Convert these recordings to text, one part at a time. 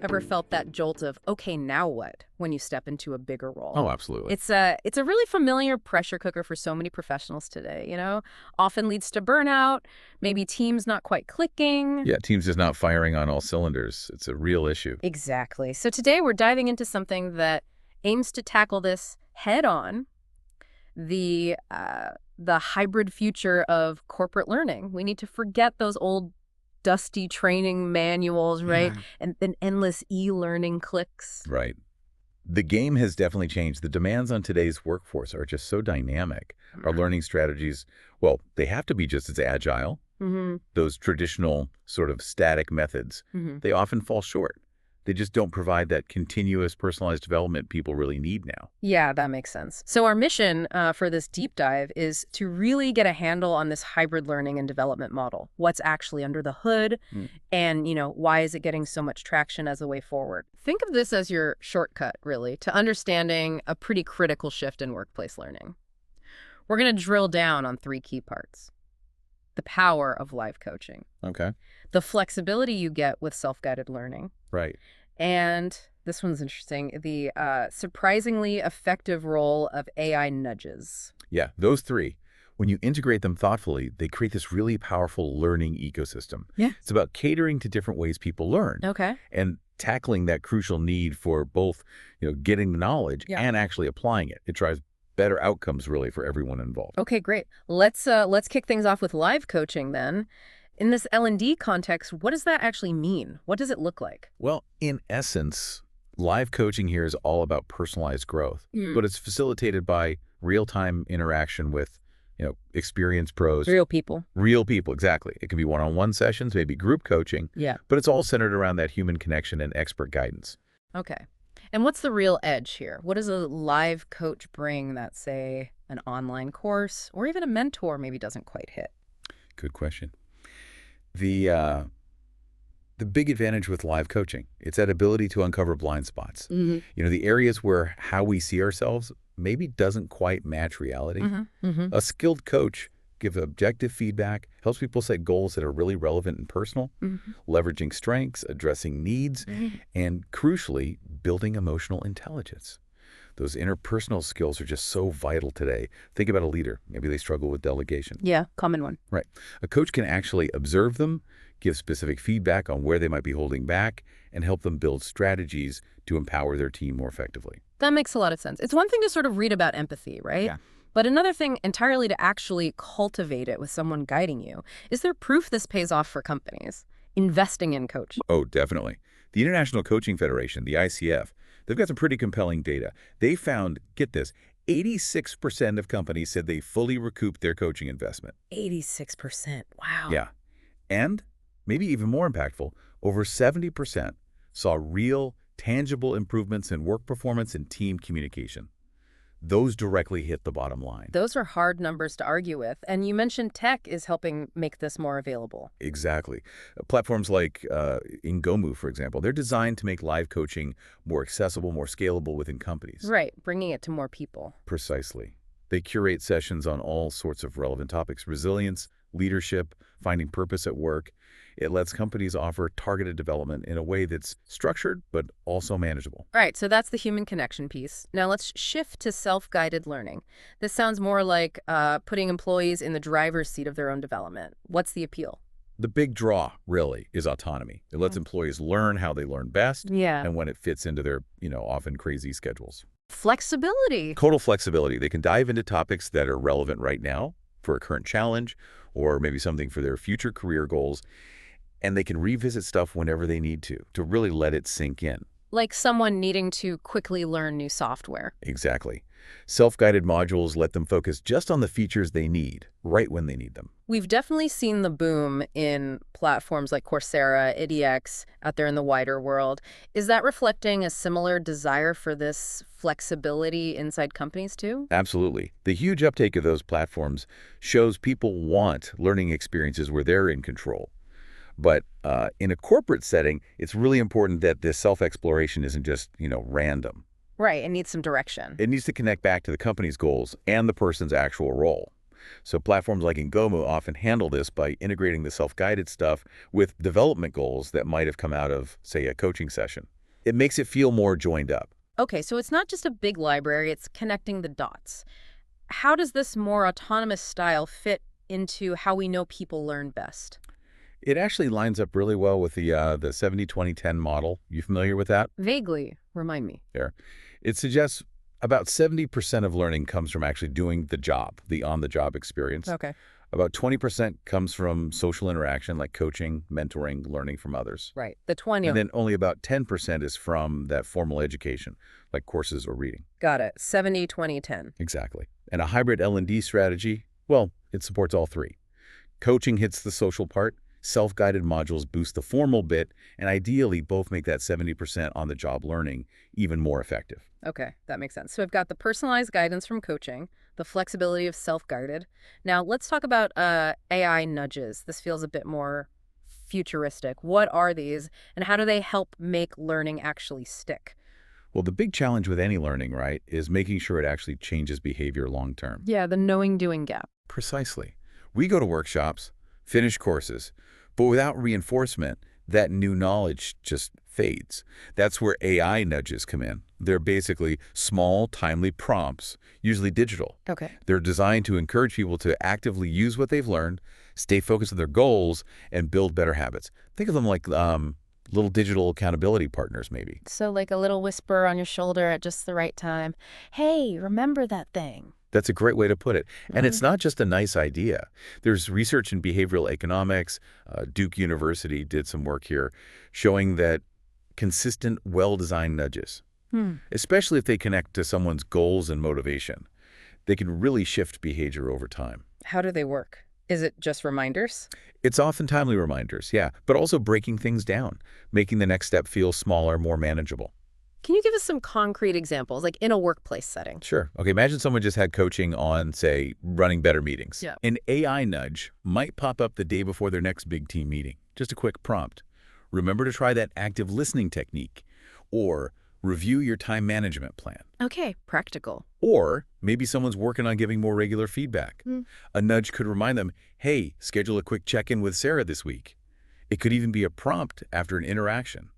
Ever felt that jolt of, okay, now what, when you step into a bigger role? Oh, absolutely. It's a really familiar pressure cooker for so many professionals today, Often leads to burnout, maybe teams not quite clicking. Yeah, teams just not firing on all cylinders. It's a real issue. Exactly. So today we're diving into something that aims to tackle this head on, the hybrid future of corporate learning. We need to forget those old dusty training manuals, right? Yeah. And then endless e-learning clicks. Right. The game has definitely changed. The demands on today's workforce are just so dynamic. Our learning strategies, well, they have to be just as agile. Mm-hmm. Those traditional sort of static methods, Mm-hmm. they often fall short. They just don't provide that continuous personalized development people really need now. Yeah, that makes sense. So our mission for this deep dive is to really get a handle on this hybrid learning and development model. What's actually under the hood Mm. and, why is it getting so much traction as a way forward? Think of this as your shortcut, really, to understanding a pretty critical shift in workplace learning. We're going to drill down on three key parts. The power of live coaching, Okay. the flexibility you get with self-guided learning, Right. and this one's interesting, the surprisingly effective role of AI nudges. Yeah, those three. When you integrate them thoughtfully, they create this really powerful learning ecosystem. Yeah. It's about catering to different ways people learn Okay. and tackling that crucial need for both, getting the knowledge and actually applying it. It drives better outcomes really for everyone involved. Okay, great. Let's kick things off with live coaching then. In this L&D context, what does that actually mean? What does it look like? Well, in essence, live coaching here is all about personalized growth, but it's facilitated by real-time interaction with, experienced pros. Real people. Real people, exactly. It can be one-on-one sessions, maybe group coaching, Yeah. but it's all centered around that human connection and expert guidance. Okay. And what's the real edge here? What does a live coach bring that, say, an online course or even a mentor maybe doesn't quite hit? Good question. The big advantage with live coaching, it's that ability to uncover blind spots. Mm-hmm. The areas where how we see ourselves maybe doesn't quite match reality. Mm-hmm. Mm-hmm. A skilled coach gives objective feedback, helps people set goals that are really relevant and personal, leveraging strengths, addressing needs, and crucially, building emotional intelligence. Those interpersonal skills are just so vital today. Think about a leader. Maybe they struggle with delegation. Yeah, common one. Right. A coach can actually observe them, give specific feedback on where they might be holding back, and help them build strategies to empower their team more effectively. That makes a lot of sense. It's one thing to sort of read about empathy, right? Yeah. But another thing entirely to actually cultivate it with someone guiding you. Is there proof this pays off for companies investing in coach? Oh, definitely. The International Coaching Federation, the ICF, they've got some pretty compelling data. They found, get this, 86% of companies said they fully recouped their coaching investment. 86%. Wow. Yeah. And maybe even more impactful, over 70% saw real, tangible improvements in work performance and team communication. Those directly hit the bottom line. Those are hard numbers to argue with. And you mentioned tech is helping make this more available. Exactly. Platforms like Ingomu, for example, they're designed to make live coaching more accessible, more scalable within companies. Right, bringing it to more people. Precisely. They curate sessions on all sorts of relevant topics: resilience, leadership, finding purpose at work. It lets companies offer targeted development in a way that's structured but also manageable. All right, so that's the human connection piece. Now let's shift to self-guided learning. This sounds more like putting employees in the driver's seat of their own development. What's the appeal? The big draw, really, is autonomy. It lets employees learn how they learn best and when it fits into their, often crazy schedules. Flexibility. Total flexibility. They can dive into topics that are relevant right now for a current challenge or maybe something for their future career goals. And they can revisit stuff whenever they need to really let it sink in. Like someone needing to quickly learn new software. Exactly. Self-guided modules let them focus just on the features they need, right when they need them. We've definitely seen the boom in platforms like Coursera, edX, out there in the wider world. Is that reflecting a similar desire for this flexibility inside companies too? Absolutely. The huge uptake of those platforms shows people want learning experiences where they're in control. But in a corporate setting, it's really important that this self-exploration isn't just, random. Right, it needs some direction. It needs to connect back to the company's goals and the person's actual role. So platforms like Ingomu often handle this by integrating the self-guided stuff with development goals that might have come out of, say, a coaching session. It makes it feel more joined up. Okay, so it's not just a big library, it's connecting the dots. How does this more autonomous style fit into how we know people learn best? It actually lines up really well with the 70-20-10 model. You familiar with that? Vaguely, remind me. There. It suggests about 70% of learning comes from actually doing the job, the on-the-job experience. Okay. About 20% comes from social interaction like coaching, mentoring, learning from others. Right. The 20. And then only about 10% is from that formal education, like courses or reading. Got it. 70, 20, 10. Exactly. And a hybrid L&D strategy, well, it supports all three. Coaching hits the social part, self-guided modules boost the formal bit, and ideally both make that 70% on-the-job learning even more effective. Okay, that makes sense. So I've got the personalized guidance from coaching, the flexibility of self-guided. Now let's talk about AI nudges. This feels a bit more futuristic. What are these, and how do they help make learning actually stick? Well, the big challenge with any learning, right, is making sure it actually changes behavior long-term. Yeah, the knowing-doing gap. Precisely. We go to workshops, finish courses, but without reinforcement, that new knowledge just fades. That's where AI nudges come in. They're basically small, timely prompts, usually digital. Okay. They're designed to encourage people to actively use what they've learned, stay focused on their goals, and build better habits. Think of them like little digital accountability partners, maybe. So like a little whisper on your shoulder at just the right time. Hey, remember that thing. That's a great way to put it. And it's not just a nice idea. There's research in behavioral economics. Duke University did some work here showing that consistent, well-designed nudges, especially if they connect to someone's goals and motivation, they can really shift behavior over time. How do they work? Is it just reminders? It's often timely reminders, yeah, but also breaking things down, making the next step feel smaller, more manageable. Can you give us some concrete examples, like in a workplace setting? Sure. Okay, imagine someone just had coaching on, say, running better meetings. Yeah. An AI nudge might pop up the day before their next big team meeting. Just a quick prompt. Remember to try that active listening technique. Or review your time management plan. Okay, practical. Or maybe someone's working on giving more regular feedback. A nudge could remind them, hey, schedule a quick check-in with Sarah this week. It could even be a prompt after an interaction.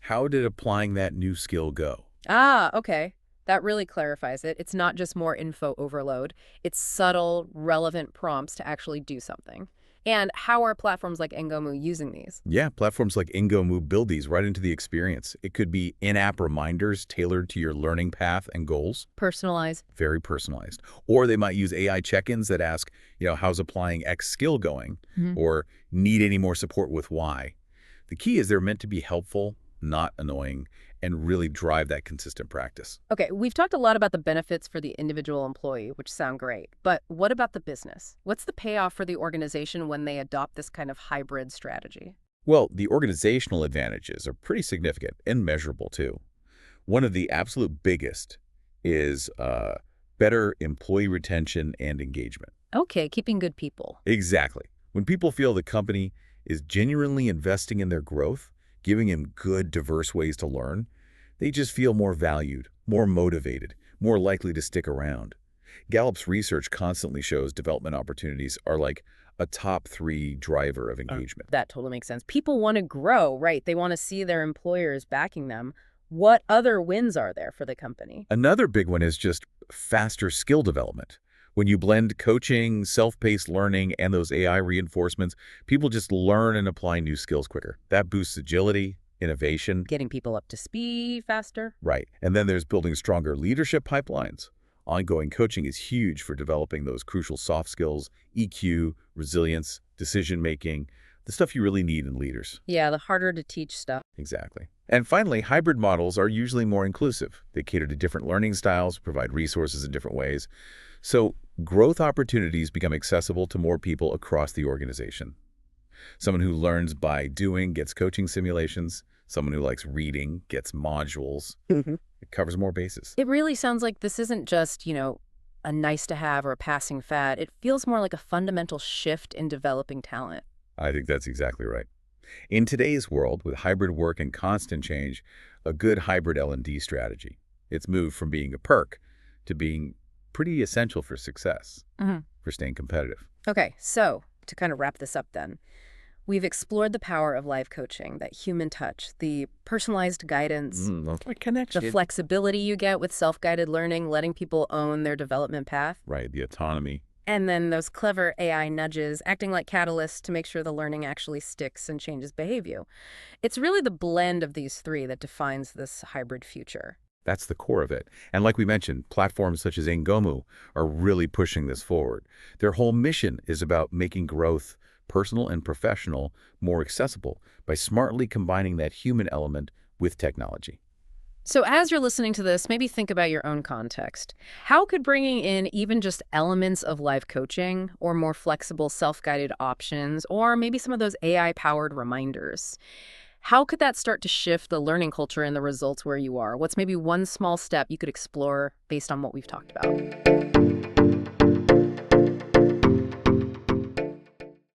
How did applying that new skill go? Ah, okay. That really clarifies it. It's not just more info overload. It's subtle, relevant prompts to actually do something. And how are platforms like Ingomu using these? Yeah, platforms like Ingomu build these right into the experience. It could be in-app reminders tailored to your learning path and goals. Personalize. Very personalized. Or they might use AI check-ins that ask, how's applying X skill going? Or need any more support with Y? The key is they're meant to be helpful, not annoying, and really drive that consistent practice. Okay, we've talked a lot about the benefits for the individual employee, which sound great. But what about the business? What's the payoff for the organization when they adopt this kind of hybrid strategy? Well, the organizational advantages are pretty significant and measurable, too. One of the absolute biggest is better employee retention and engagement. Okay, keeping good people. Exactly. When people feel the company is genuinely investing in their growth, giving them good, diverse ways to learn, they just feel more valued, more motivated, more likely to stick around. Gallup's research constantly shows development opportunities are like a top 3 driver of engagement. That totally makes sense. People want to grow, right? They want to see their employers backing them. What other wins are there for the company? Another big one is just faster skill development. When you blend coaching, self-paced learning, and those AI reinforcements, people just learn and apply new skills quicker. That boosts agility, innovation. Getting people up to speed faster. Right. And then there's building stronger leadership pipelines. Ongoing coaching is huge for developing those crucial soft skills, EQ, resilience, decision-making, the stuff you really need in leaders. Yeah, the harder to teach stuff. Exactly. And finally, hybrid models are usually more inclusive. They cater to different learning styles, provide resources in different ways. So growth opportunities become accessible to more people across the organization. Someone who learns by doing gets coaching simulations. Someone who likes reading gets modules. It covers more bases. It really sounds like this isn't just, a nice to have or a passing fad. It feels more like a fundamental shift in developing talent. I think that's exactly right. In today's world, with hybrid work and constant change, a good hybrid L&D strategy. It's moved from being a perk to being pretty essential for success, Mhm. for staying competitive. Okay, so to kind of wrap this up then, we've explored the power of life coaching, that human touch, the personalized guidance, That's like the connection. flexibility you get with self-guided learning, letting people own their development path, Right, the autonomy. and then those clever AI nudges acting like catalysts to make sure the learning actually sticks and changes behavior. It's really the blend of these three that defines this hybrid future. That's the core of it. And like we mentioned, platforms such as Ingomu are really pushing this forward. Their whole mission is about making growth, personal and professional, more accessible by smartly combining that human element with technology. So as you're listening to this, maybe think about your own context. How could bringing in even just elements of life coaching or more flexible self-guided options or maybe some of those AI-powered reminders, how could that start to shift the learning culture and the results where you are? What's maybe one small step you could explore based on what we've talked about?